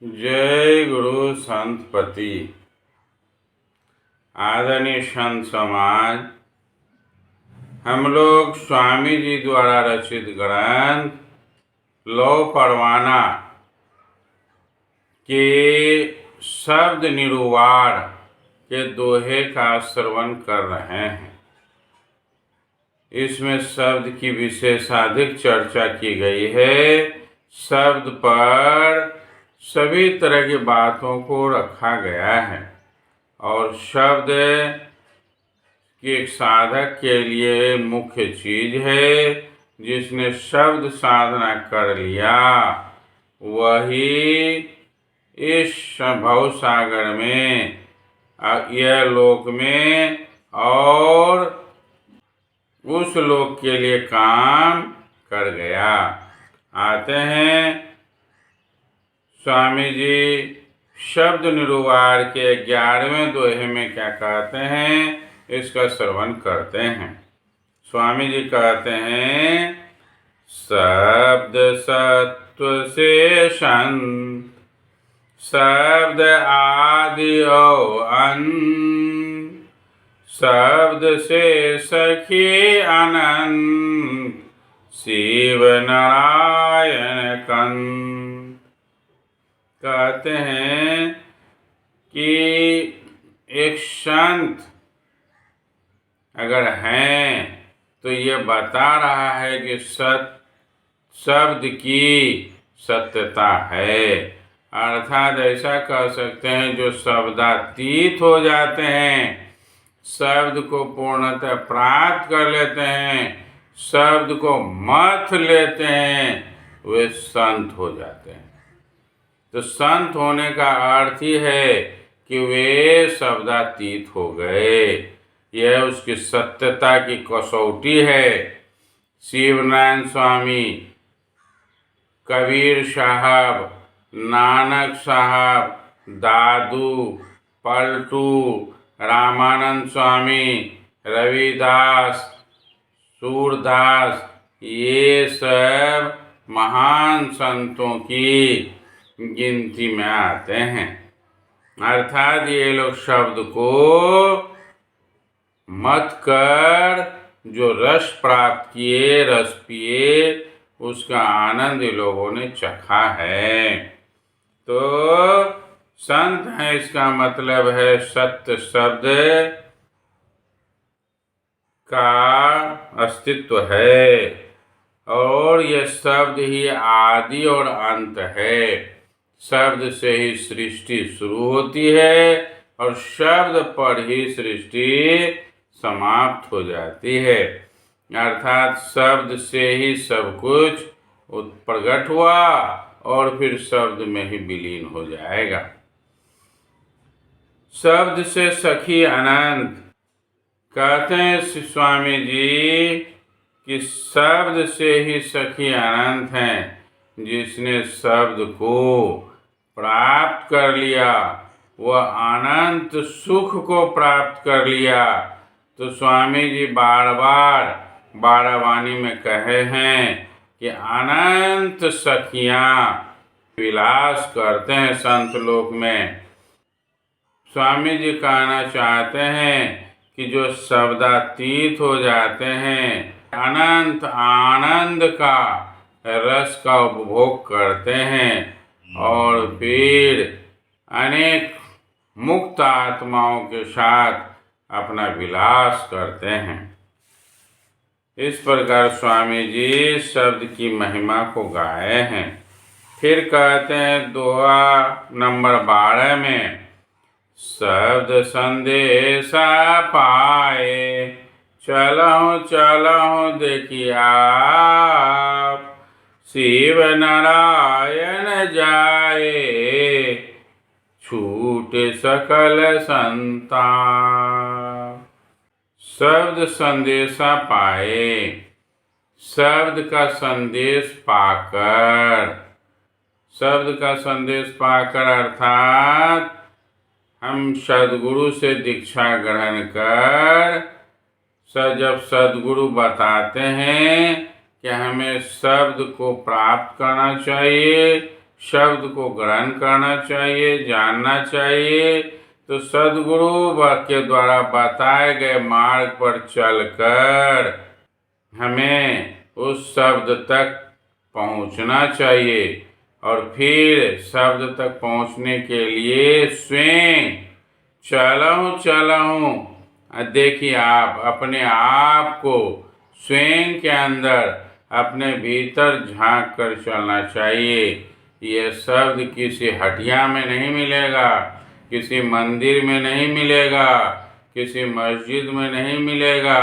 जय गुरु संतपति। आदरणीय संत समाज, हम लोग स्वामी जी द्वारा रचित ग्रंथ लौह परवाना के शब्द निरूवाण के दोहे का श्रवण कर रहे हैं। इसमें शब्द की विशेषाधिक चर्चा की गई है। शब्द पर सभी तरह की बातों को रखा गया है और शब्द की एक साधक के लिए मुख्य चीज है। जिसने शब्द साधना कर लिया वही इस भव सागर में, यह लोक में और उस लोक के लिए काम कर गया। आते हैं स्वामी जी शब्द निरूवाण के 11वें दोहे में क्या कहते हैं, इसका श्रवण करते हैं। स्वामी जी कहते हैं, शब्द सत्व से संत, शब्द आदि और अंत, शब्द से सखी अनंत, शिव नारायण कंत। कहते हैं कि एक संत अगर हैं तो ये बता रहा है कि शब्द की सत्यता है। अर्थात ऐसा कह सकते हैं जो शब्दातीत हो जाते हैं, शब्द को पूर्णतः प्राप्त कर लेते हैं, शब्द को मथ लेते हैं, वे संत हो जाते हैं। तो संत होने का अर्थ ही है कि वे शब्दातीत हो गए। यह उसकी सत्यता की कसौटी है। शिवनारायण स्वामी, कबीर साहब, नानक साहब, दादू, पलटू, रामानंद स्वामी, रविदास, सूरदास, ये सब महान संतों की गिनती में आते हैं। अर्थात ये लोग शब्द को मत कर जो रस प्राप्त किए, रस पिए, उसका आनंद ये लोगों ने चखा है। तो संत है, इसका मतलब है सत्य शब्द का अस्तित्व है और यह शब्द ही आदि और अंत है। शब्द से ही सृष्टि शुरू होती है और शब्द पर ही सृष्टि समाप्त हो जाती है। अर्थात शब्द से ही सब कुछ प्रकट हुआ और फिर शब्द में ही विलीन हो जाएगा। शब्द से सखी अनंत। कहते हैं स्वामी जी कि शब्द से ही सखी अनंत हैं। जिसने शब्द को प्राप्त कर लिया वह अनंत सुख को प्राप्त कर लिया। तो स्वामी जी बार बार बारावाणी में कहे हैं कि अनंत सखियां विलास करते हैं संत लोक में। स्वामी जी कहना चाहते हैं कि जो शब्दातीत हो जाते हैं, अनंत आनंद का रस का उपभोग करते हैं और फिर अनेक मुक्त आत्माओं के साथ अपना विलास करते हैं। इस प्रकार स्वामी जी शब्द की महिमा को गाए हैं। फिर कहते हैं दोहा नंबर 12 में, शब्द संदेशा पाए, चलहु चलहु देखिए आप, शिव नारायण जाए, छूट सकल संताप। शब्द संदेशा पाए, शब्द का संदेश पाकर, शब्द का संदेश पाकर अर्थात हम सद्गुरु से दीक्षा ग्रहण कर जब सद्गुरु बताते हैं कि हमें शब्द को प्राप्त करना चाहिए, शब्द को ग्रहण करना चाहिए, जानना चाहिए। तो सद्गुरु के द्वारा बताए गए मार्ग पर चलकर हमें उस शब्द तक पहुंचना चाहिए। और फिर शब्द तक पहुंचने के लिए स्वयं चलऊँ देखिए, आप अपने आप को स्वयं के अंदर अपने भीतर झांक कर चलना चाहिए। यह शब्द किसी हटिया में नहीं मिलेगा, किसी मंदिर में नहीं मिलेगा, किसी मस्जिद में नहीं मिलेगा,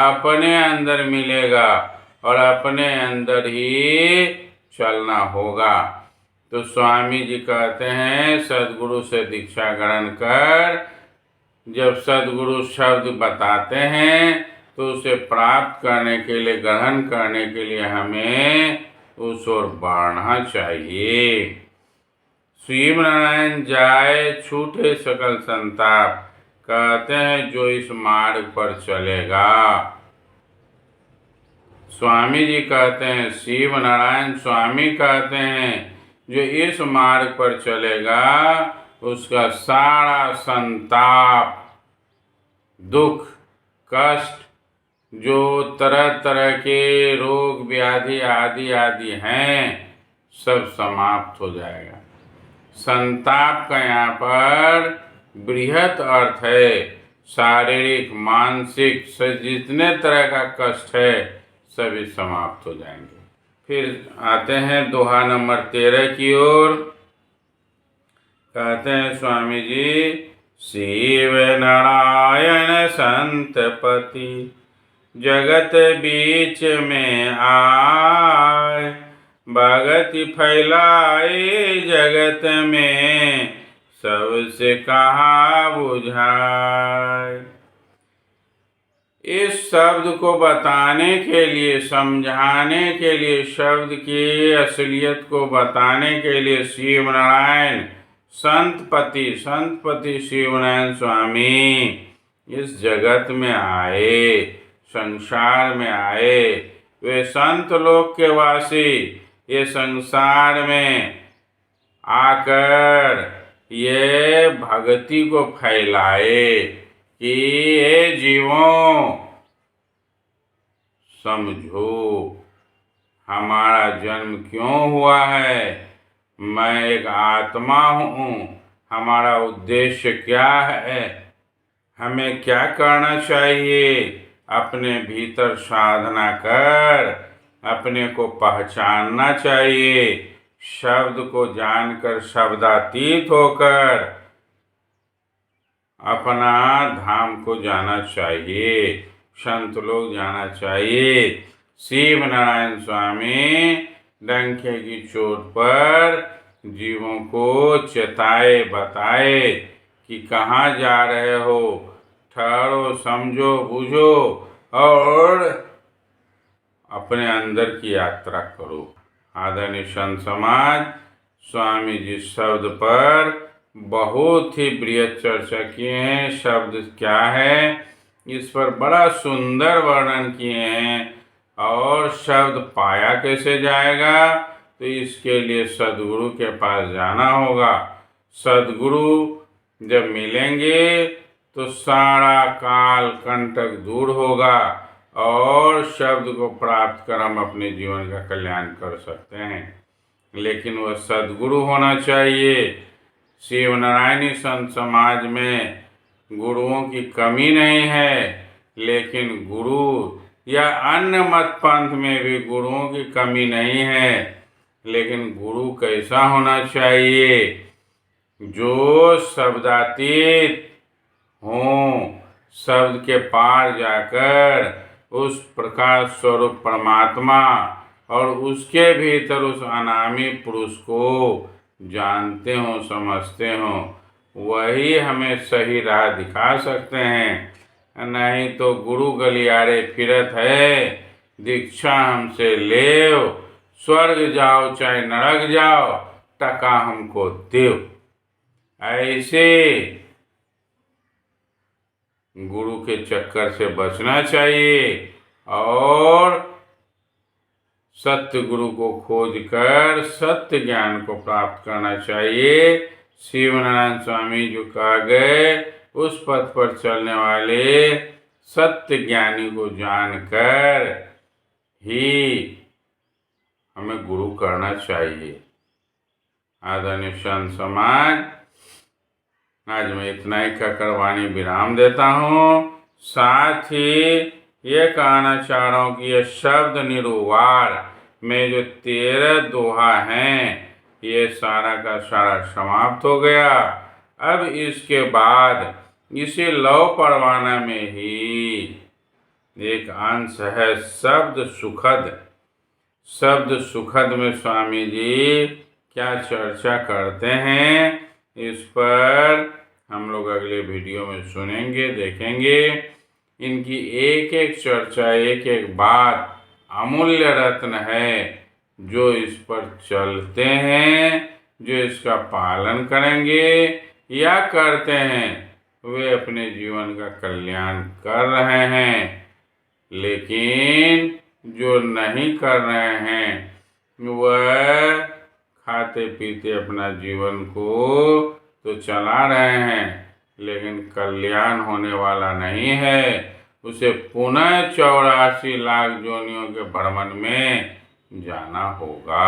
अपने अंदर मिलेगा और अपने अंदर ही चलना होगा। तो स्वामी जी कहते हैं, सद्गुरु से दीक्षा ग्रहण कर जब सद्गुरु शब्द बताते हैं तो उसे प्राप्त करने के लिए, ग्रहण करने के लिए हमें उस ओर बढ़ना चाहिए। शिव नारायण जाए छूटे सकल संताप, कहते हैं जो इस मार्ग पर चलेगा। स्वामी जी कहते हैं, शिव नारायण स्वामी कहते हैं, जो इस मार्ग पर चलेगा उसका सारा संताप, दुख, कष्ट, जो तरह तरह के रोग व्याधि आदि आदि हैं, सब समाप्त हो जाएगा। संताप का यहाँ पर बृहत अर्थ है, शारीरिक, मानसिक से जितने तरह का कष्ट है सभी समाप्त हो जाएंगे। फिर आते हैं दोहा नंबर 13 की ओर। कहते हैं स्वामी जी, शिव नारायण संतपति जगत बीच में आए, भगति फैलाए जगत में सबसे कहा बुझाए। इस शब्द को बताने के लिए, समझाने के लिए, शब्द की असलियत को बताने के लिए शिव नारायण संतपति शिवनारायण स्वामी इस जगत में आए, संसार में आए। वे संत लोक के वासी ये संसार में आकर ये भक्ति को फैलाए कि ये जीवों समझो हमारा जन्म क्यों हुआ है, मैं एक आत्मा हूँ, हमारा उद्देश्य क्या है, हमें क्या करना चाहिए। अपने भीतर साधना कर अपने को पहचानना चाहिए, शब्द को जानकर शब्दातीत होकर अपना धाम को जाना चाहिए, संत लोग जाना चाहिए। शिव नारायण स्वामी डंके की चोट पर जीवों को चेताए, बताए कि कहाँ जा रहे हो, ठहरो, समझो, बूझो और अपने अंदर की यात्रा करो। आदरणीय संत समाज स्वामी जी शब्द पर बहुत ही बृहत चर्चा किए हैं। शब्द क्या है इस पर बड़ा सुंदर वर्णन किए हैं। और शब्द पाया कैसे जाएगा, तो इसके लिए सद्गुरु के पास जाना होगा। सद्गुरु जब मिलेंगे तो सारा काल कंटक दूर होगा और शब्द को प्राप्त कर हम अपने जीवन का कल्याण कर सकते हैं। लेकिन वह सद्गुरु होना चाहिए। शिव नारायणी संत समाज में गुरुओं की कमी नहीं है, लेकिन गुरु या अन्य मत पंथ में भी गुरुओं की कमी नहीं है। लेकिन गुरु कैसा होना चाहिए, जो शब्दातीत हों, शब्द के पार जाकर उस प्रकाश स्वरूप परमात्मा और उसके भीतर उस अनामी पुरुष को जानते हों, समझते हों, वही हमें सही राह दिखा सकते हैं। नहीं तो गुरु गलियारे फिरत है, दीक्षा हमसे लेव, स्वर्ग जाओ चाहे नरक जाओ, टका हमको देव। ऐसे गुरु के चक्कर से बचना चाहिए और सत्य गुरु को खोज कर सत्य ज्ञान को प्राप्त करना चाहिए। शिवनारायण स्वामी जो कह गए, उस पथ पर चलने वाले सत्य ज्ञानी को जानकर ही हमें गुरु करना चाहिए। आदरणीय संत समाज, आज मैं इतना ही कहकर वाणी विराम देता हूँ। साथ ही ये कहना चाह रहा हूँ कि ये शब्द निरुवार में जो 13 दोहा हैं, ये सारा का सारा समाप्त हो गया। अब इसके बाद इसी लौ परवाना में ही एक अंश है शब्द सुखद। शब्द सुखद में स्वामी जी क्या चर्चा करते हैं, इस पर हम लोग अगले वीडियो में सुनेंगे, देखेंगे। इनकी एक एक चर्चा, एक एक बात अमूल्य रत्न है। जो इस पर चलते हैं, जो इसका पालन करेंगे या करते हैं, वे अपने जीवन का कल्याण कर रहे हैं। लेकिन जो नहीं कर रहे हैं, वह खाते पीते अपना जीवन को तो चला रहे हैं, लेकिन कल्याण होने वाला नहीं है। उसे पुनः 84 लाख योनियों के भ्रमण में जाना होगा।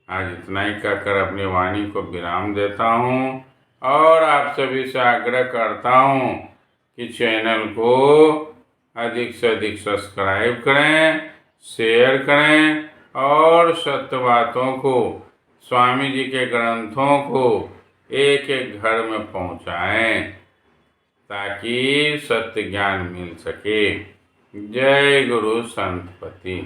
आज इतना ही कहकर अपनी वाणी को विराम देता हूँ और आप सभी से आग्रह करता हूँ कि चैनल को अधिक से अधिक सब्सक्राइब करें, शेयर करें और सत्य बातों को, स्वामी जी के ग्रंथों को एक एक घर में पहुँचाएं, ताकि सत्य ज्ञान मिल सके। जय गुरु संतपति।